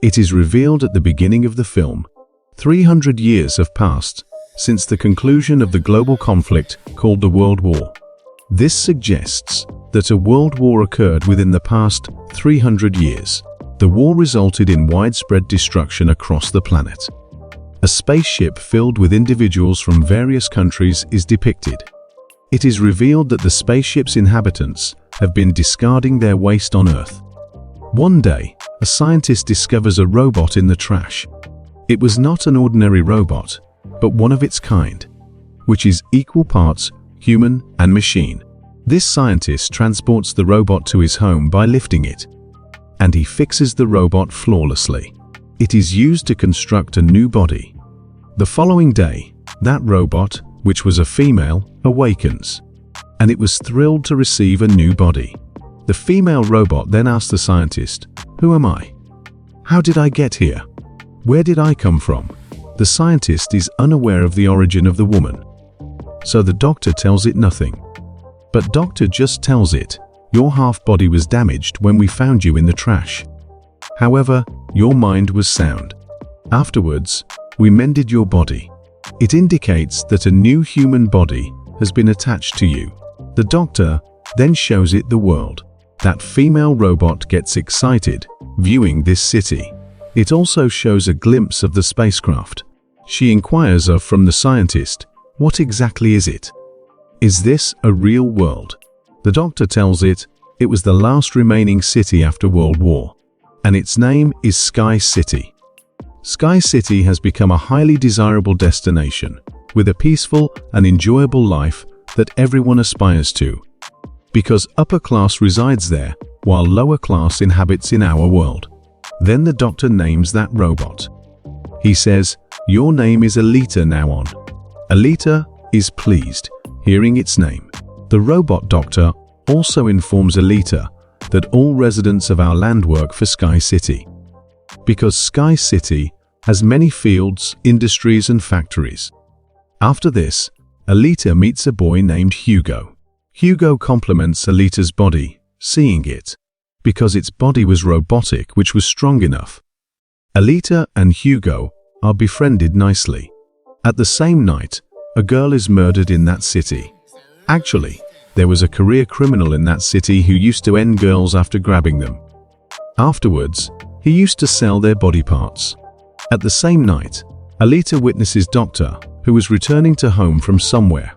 It is revealed at the beginning of the film. 300 years have passed since the conclusion of the global conflict called the World War. This suggests that a world war occurred within the past 300 years. The war resulted in widespread destruction across the planet. A spaceship filled with individuals from various countries is depicted. It is revealed that the spaceship's inhabitants have been discarding their waste on Earth. One day, a scientist discovers a robot in the trash. It was not an ordinary robot, but one of its kind, which is equal parts human and machine. This scientist transports the robot to his home by lifting it, and he fixes the robot flawlessly. It is used to construct a new body. The following day, that robot, which was a female, awakens, and it was thrilled to receive a new body. The female robot then asks the scientist, "Who am I? How did I get here? Where did I come from?" The scientist is unaware of the origin of the woman, so the doctor tells it nothing. But doctor just tells it, "Your half-body was damaged when we found you in the trash. However, your mind was sound. Afterwards, we mended your body." It indicates that a new human body has been attached to you. The doctor then shows it the world. That female robot gets excited viewing this city. It also shows a glimpse of the spacecraft. She inquires from the scientist, "What exactly is it? Is this a real world?" The doctor tells it, it was the last remaining city after World War, and its name is Sky City. Sky City has become a highly desirable destination, with a peaceful and enjoyable life that everyone aspires to, because upper class resides there, while lower class inhabits in our world. Then the doctor names that robot. He says, "Your name is Aletta now on." Aletta is pleased, hearing its name. The robot doctor also informs Aletta that all residents of our land work for Sky City, because Sky City has many fields, industries and factories. After this, Aletta meets a boy named Hugo. Hugo compliments Aletta's body, seeing it, because its body was robotic, which was strong enough. Aletta and Hugo are befriended nicely. At the same night, a girl is murdered in that city. Actually, there was a career criminal in that city who used to end girls after grabbing them. Afterwards, he used to sell their body parts. At the same night, Aletta witnesses Doctor, who was returning to home from somewhere.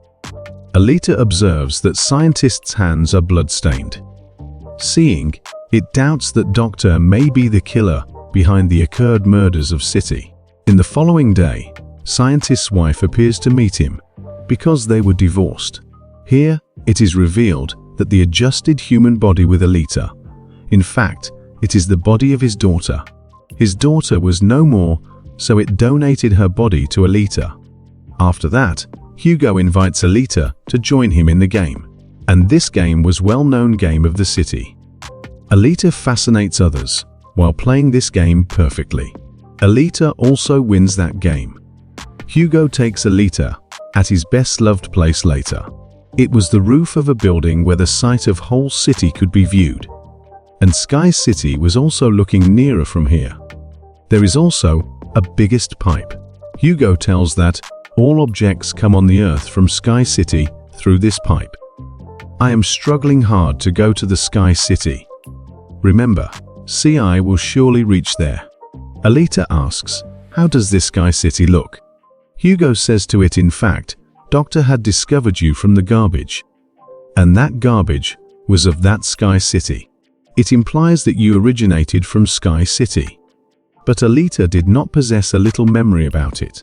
Aletta observes that scientist's hands are blood-stained. Seeing, it doubts that Doctor may be the killer behind the occurred murders of City. In the following day, scientist's wife appears to meet him, because they were divorced. Here, it is revealed that the adjusted human body with Aletta, in fact, it is the body of his daughter. His daughter was no more, so it donated her body to Aletta. After that, Hugo invites Aletta to join him in the game, and this game was well-known game of the city. Aletta fascinates others while playing this game perfectly. Aletta also wins that game. Hugo takes Aletta at his best-loved place later. It was the roof of a building where the sight of whole city could be viewed. And Sky City was also looking nearer from here. There is also a biggest pipe. Hugo tells that all objects come on the Earth from Sky City through this pipe. I am struggling hard to go to the Sky City. Remember, CI will surely reach there. Aletta asks, how does this Sky City look? Hugo says to it, in fact, Doctor had discovered you from the garbage. And that garbage was of that Sky City. It implies that you originated from Sky City. But Aletta did not possess a little memory about it,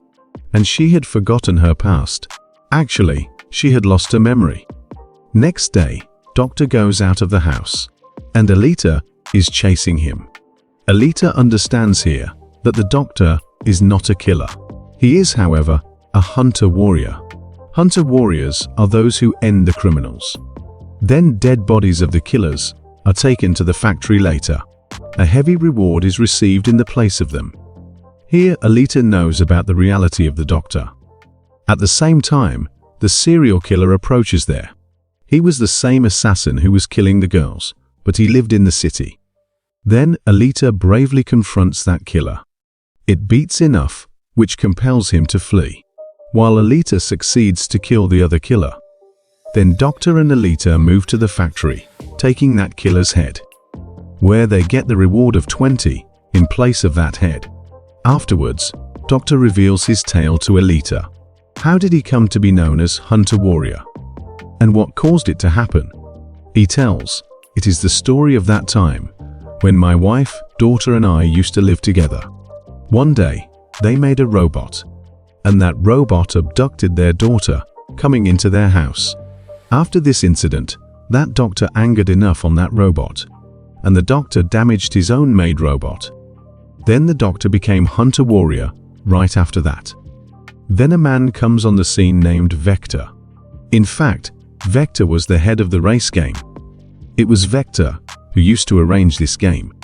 and she had forgotten her past. Actually, she had lost her memory. Next day, Doctor goes out of the house, and Aletta is chasing him. Aletta understands here that the Doctor is not a killer. He is, however, a hunter warrior. Hunter warriors are those who end the criminals. Then dead bodies of the killers are taken to the factory later. A heavy reward is received in the place of them. Here, Aletta knows about the reality of the Doctor. At the same time, the serial killer approaches there. He was the same assassin who was killing the girls, but he lived in the city. Then Aletta bravely confronts that killer. It beats enough, which compels him to flee, while Aletta succeeds to kill the other killer. Then Doctor and Aletta move to the factory, taking that killer's head, where they get the reward of 20 in place of that head. Afterwards, Doctor reveals his tale to Aletta. How did he come to be known as Hunter Warrior? And what caused it to happen? He tells, it is the story of that time when my wife, daughter and I used to live together. One day, they made a robot, and that robot abducted their daughter, coming into their house. After this incident, that doctor angered enough on that robot, and the doctor damaged his own made robot. Then the doctor became Hunter Warrior right after that. Then a man comes on the scene named Vector. In fact, Vector was the head of the race game. It was Vector who used to arrange this game.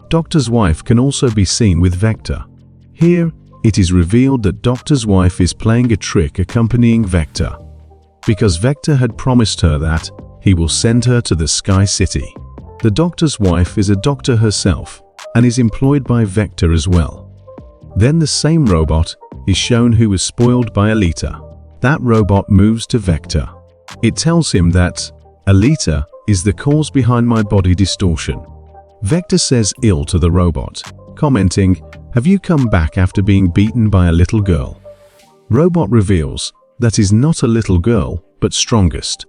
Doctor's wife can also be seen with Vector. Here, it is revealed that Doctor's wife is playing a trick accompanying Vector, because Vector had promised her that he will send her to the Sky City. The Doctor's wife is a doctor herself and is employed by Vector as well. Then the same robot is shown who was spoiled by Aletta. That robot moves to Vector. It tells him that Aletta is the cause behind my body distortion. Vector says ill to the robot, commenting, "Have you come back after being beaten by a little girl?" Robot reveals that is not a little girl, but strongest.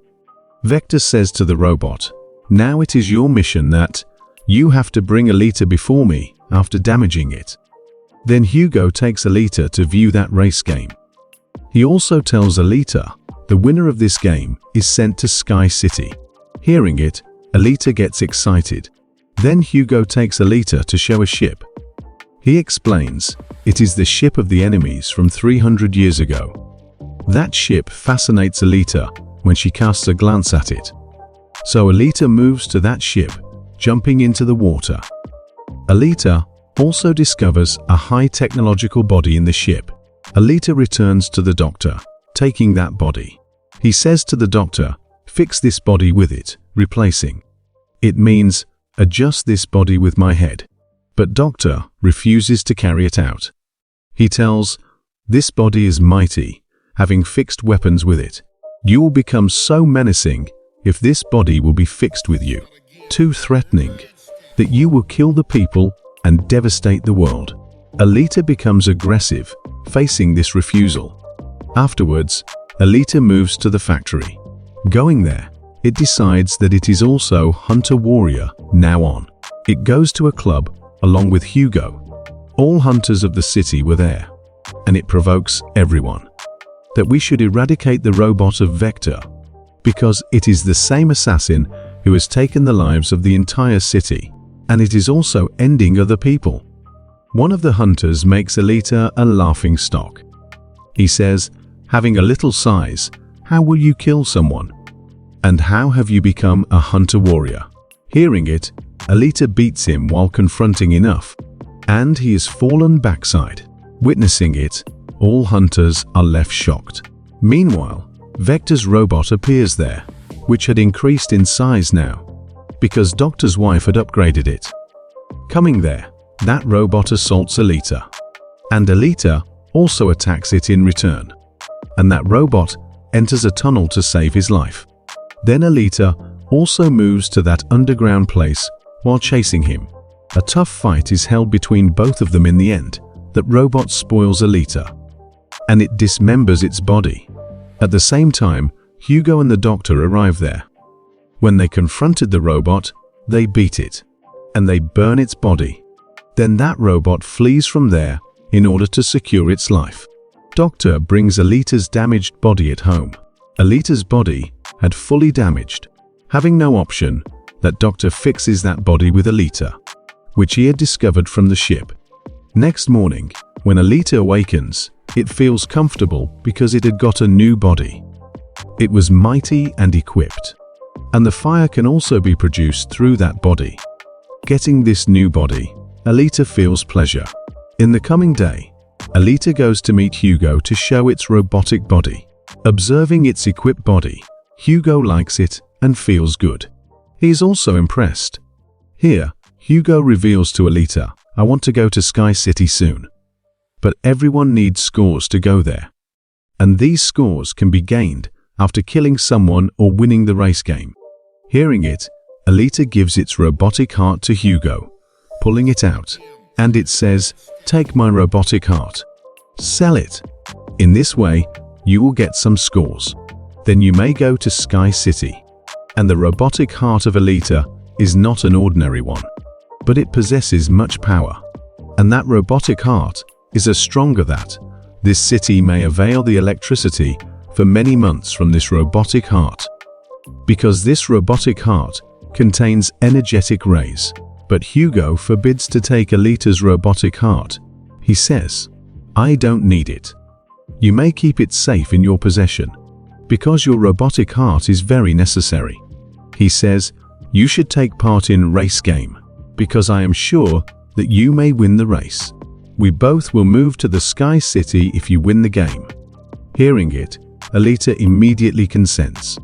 Vector says to the robot, "Now it is your mission that you have to bring Aletta before me after damaging it." Then Hugo takes Aletta to view that race game. He also tells Aletta the winner of this game is sent to Sky City. Hearing it, Aletta gets excited. Then Hugo takes Aletta to show a ship. He explains it is the ship of the enemies from 300 years ago. That ship fascinates Aletta when she casts a glance at it. So Aletta moves to that ship, jumping into the water. Aletta also discovers a high technological body in the ship. Aletta returns to the doctor, taking that body. He says to the doctor, "Fix this body with it," replacing. It means, "Adjust this body with my head." But doctor refuses to carry it out. He tells, "This body is mighty, having fixed weapons with it. You will become so menacing if this body will be fixed with you, too threatening, that you will kill the people and devastate the world." Aletta becomes aggressive, facing this refusal. Afterwards, Aletta moves to the factory. Going there, it decides that it is also Hunter Warrior now on. It goes to a club along with Hugo. All hunters of the city were there, and it provokes everyone that we should eradicate the robot of Vector, because it is the same assassin who has taken the lives of the entire city, and it is also ending other people. One of the hunters makes Aletta a laughing stock. He says, "Having a little size, how will you kill someone? And how have you become a Hunter Warrior?" Hearing it, Aletta beats him while confronting enough, and he is fallen backside. Witnessing it, all hunters are left shocked. Meanwhile, Vector's robot appears there, which had increased in size now, because Doctor's wife had upgraded it. Coming there, that robot assaults Aletta, and Aletta also attacks it in return, and that robot enters a tunnel to save his life. Then Aletta also moves to that underground place while chasing him. A tough fight is held between both of them in the end. That robot spoils Aletta, and it dismembers its body. At the same time, Hugo and the doctor arrive there. When they confronted the robot, they beat it, and they burn its body. Then that robot flees from there in order to secure its life. Doctor brings Aletta's damaged body at home. Aletta's body had fully damaged. Having no option, that doctor fixes that body with Aletta, which he had discovered from the ship. Next morning, when Aletta awakens, it feels comfortable because it had got a new body. It was mighty and equipped, and the fire can also be produced through that body. Getting this new body, Aletta feels pleasure. In the coming day, Aletta goes to meet Hugo to show its robotic body. Observing its equipped body, Hugo likes it and feels good. He is also impressed. Here, Hugo reveals to Aletta, "I want to go to Sky City soon." But everyone needs scores to go there. And these scores can be gained after killing someone or winning the race game. Hearing it, Aletta gives its robotic heart to Hugo, pulling it out, and it says, "Take my robotic heart. Sell it. In this way, you will get some scores. Then you may go to Sky City." And the robotic heart of Aletta is not an ordinary one, but it possesses much power. And that robotic heart is as stronger that this city may avail the electricity for many months from this robotic heart. Because this robotic heart contains energetic rays. But Hugo forbids to take Aletta's robotic heart. He says, "I don't need it. You may keep it safe in your possession, because your robotic heart is very necessary." He says, "You should take part in race game, because I am sure that you may win the race. We both will move to the Sky City if you win the game." Hearing it, Aletta immediately consents,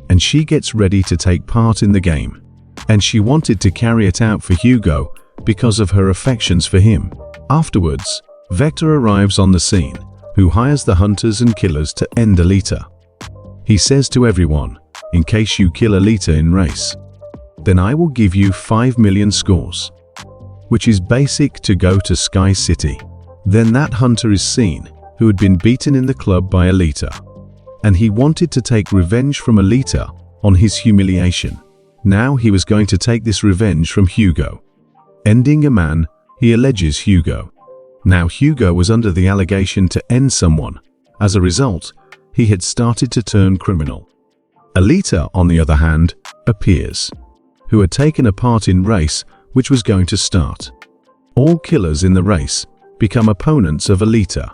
and she gets ready to take part in the game. And she wanted to carry it out for Hugo because of her affections for him. Afterwards, Vector arrives on the scene, who hires the hunters and killers to end Aletta. He says to everyone, "In case you kill Aletta in race, then I will give you 5 million scores," which is basic to go to Sky City. Then that hunter is seen, who had been beaten in the club by Aletta, and he wanted to take revenge from Aletta on his humiliation. Now he was going to take this revenge from Hugo. Ending a man, he alleges Hugo. Now Hugo was under the allegation to end someone. As a result, he had started to turn criminal. Aletta, on the other hand, appears, who had taken a part in race which was going to start. All killers in the race become opponents of Aletta,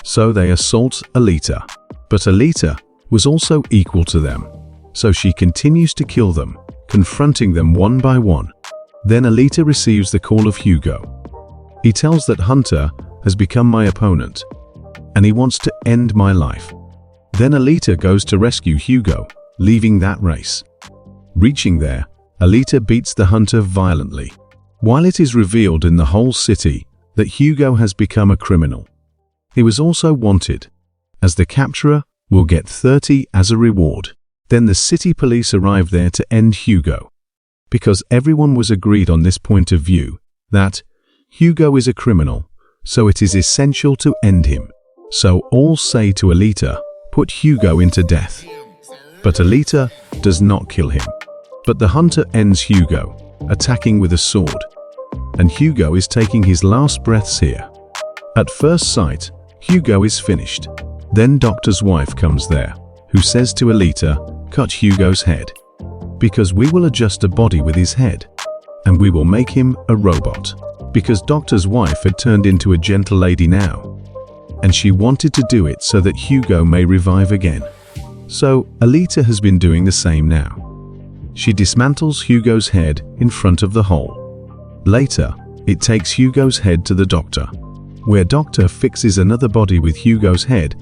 so they assault Aletta. But Aletta was also equal to them, so she continues to kill them, confronting them one by one. Then Aletta receives the call of Hugo. He tells that Hunter has become my opponent, and he wants to end my life. Then Aletta goes to rescue Hugo, leaving that race. Reaching there, Aletta beats the hunter violently, while it is revealed in the whole city that Hugo has become a criminal. He was also wanted, as the capturer will get 30 as a reward. Then the city police arrive there to end Hugo, because everyone was agreed on this point of view, that Hugo is a criminal, so it is essential to end him. So all say to Aletta, "Put Hugo into death." But Aletta does not kill him. But the hunter ends Hugo, attacking with a sword. And Hugo is taking his last breaths here. At first sight, Hugo is finished. Then Doctor's wife comes there, who says to Aletta, "Cut Hugo's head, because we will adjust a body with his head, and we will make him a robot." Because Doctor's wife had turned into a gentle lady now, and she wanted to do it so that Hugo may revive again. So Aletta has been doing the same now. She dismantles Hugo's head in front of the hole. Later, it takes Hugo's head to the doctor, where Doctor fixes another body with Hugo's head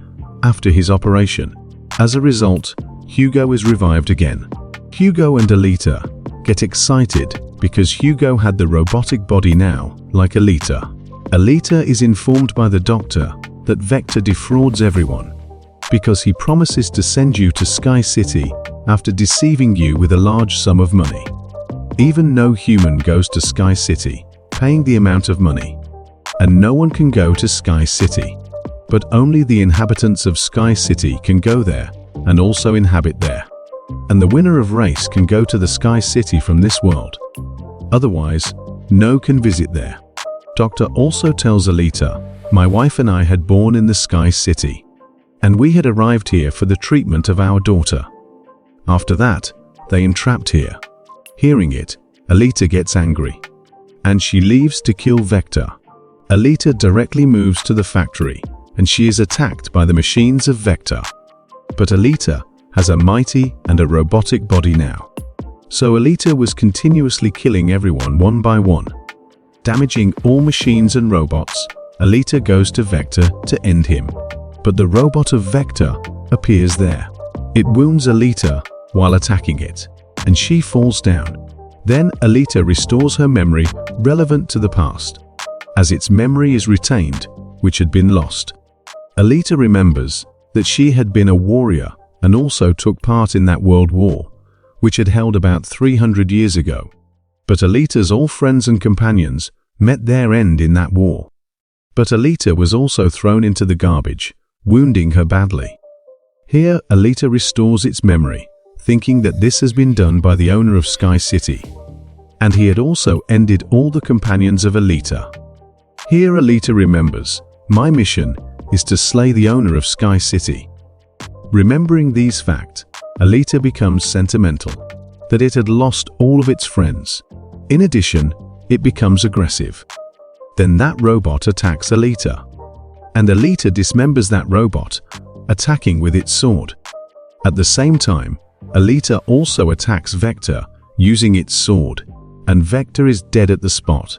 after his operation. As a result, Hugo is revived again. Hugo and Aletta get excited because Hugo had the robotic body now, like Aletta. Aletta is informed by the doctor that Vector defrauds everyone, because he promises to send you to Sky City after deceiving you with a large sum of money. Even no human goes to Sky City, paying the amount of money. And no one can go to Sky City. But only the inhabitants of Sky City can go there and also inhabit there. And the winner of race can go to the Sky City from this world. Otherwise, no can visit there. Doctor also tells Aletta, "My wife and I had born in the Sky City, and we had arrived here for the treatment of our daughter. After that, they entrapped here." Hearing it, Aletta gets angry, and she leaves to kill Vector. Aletta directly moves to the factory, and she is attacked by the machines of Vector. But Aletta has a mighty and a robotic body now. So Aletta was continuously killing everyone one by one. Damaging all machines and robots, Aletta goes to Vector to end him. But the robot of Vector appears there. It wounds Aletta while attacking it, and she falls down. Then Aletta restores her memory relevant to the past, as its memory is retained, which had been lost. Aletta remembers that she had been a warrior and also took part in that world war, which had held about 300 years ago. But Aletta's all friends and companions met their end in that war. But Aletta was also thrown into the garbage, wounding her badly. Here, Aletta restores its memory, thinking that this has been done by the owner of Sky City, and he had also ended all the companions of Aletta. Here Aletta remembers, my mission is to slay the owner of Sky City. Remembering these facts, Aletta becomes sentimental, that it had lost all of its friends. In addition, it becomes aggressive. Then that robot attacks Aletta, and Aletta dismembers that robot, attacking with its sword. At the same time, Aletta also attacks Vector using its sword, and Vector is dead at the spot.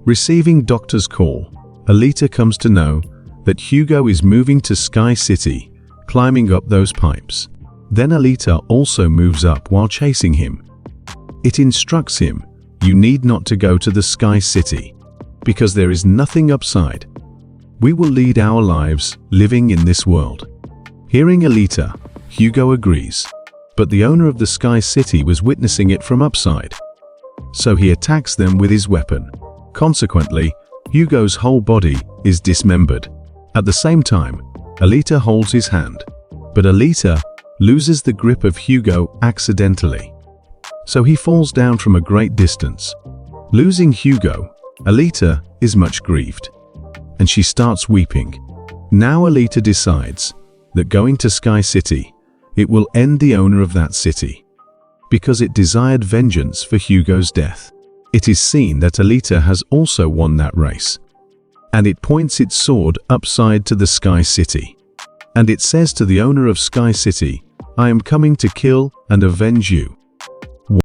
Receiving Doctor's call, Aletta comes to know that Hugo is moving to Sky City, climbing up those pipes. Then Aletta also moves up while chasing him. It instructs him, you need not to go to the Sky City, because there is nothing upside. We will lead our lives living in this world. Hearing Aletta, Hugo agrees, but the owner of the Sky City was witnessing it from upside. So he attacks them with his weapon. Consequently, Hugo's whole body is dismembered. At the same time, Aletta holds his hand, but Aletta loses the grip of Hugo accidentally. So he falls down from a great distance. Losing Hugo, Aletta is much grieved, and she starts weeping. Now Aletta decides that going to Sky City, it will end the owner of that city, because it desired vengeance for Hugo's death. It is seen that Aletta has also won that race, and it points its sword upside to the Sky City, and it says to the owner of Sky City, I am coming to kill and avenge you.